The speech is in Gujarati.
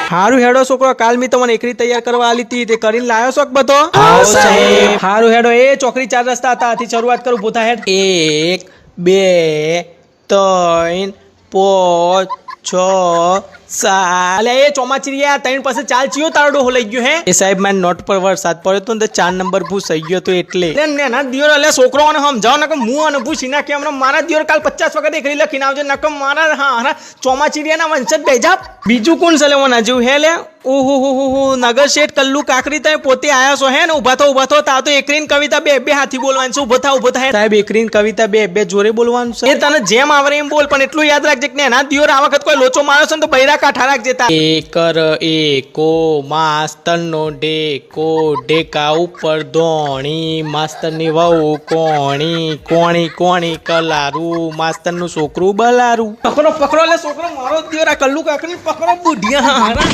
હારું હેડો છોકરો, કાલ મેં તમને એકરી તૈયાર કરવા આલી હતી તે કરીને લાયો છો કે બધો? હા સાહેબ. હારું હેડો, એ ચોકરી 4 રસ્તા હતા આથી શરૂઆત કરું. ભૂતા હેડ. 1 2 3 5 6 7. અલે એ ચોમાચીરિયા 3 પાસે ચાલ ચિયો તારડો હોલાઈ ગયો હે? એ સાહેબ મારી નોટ પર વરસાદ પડ્યો તો ને 4 નંબર ભૂસાઈ ગયો તો એટલે. ના દિયોર અલે છોકરોને સમજાવો ને કે હું અને ભૂસી નાખી હમણાં મારા દિયોર કાલ 50 વખત એકરી લખીને આવજો નકમ મારા હા ચોમાચીરિયાના વંશજ બેજા. બીજું કોણ છે લેવાના જેવું હે લે? ઓહો નગર શેઠ કલ્લુ કાકરી તમે પોતે આયા છો હે ને? ઉભા થો તા તો એકરીન કવિતા બે હાથી બોલવાનું છે. ઉભો થા સાહેબ, એકરીન કવિતા બે જોરે બોલવાનું છે. એ તને જેમ આવરે એમ બોલ, પણ એટલું યાદ રાખજે કે એના દિયોર આ વખત કોઈ લોચો માર્યો છે ને તો બૈરા કાઠા રાખજે. એકર એકો માસ્તરનો ડેકો, ડેકા ઉપર ધોણી, માસ્તરની વહુ કોણી, કોણી કલારું, માસ્તરનું છોકરું બલારું. પકડો લે છોકરો મારો દિયોર આ કલ્લુ કાકરી પકડો બુઢિયા હારા.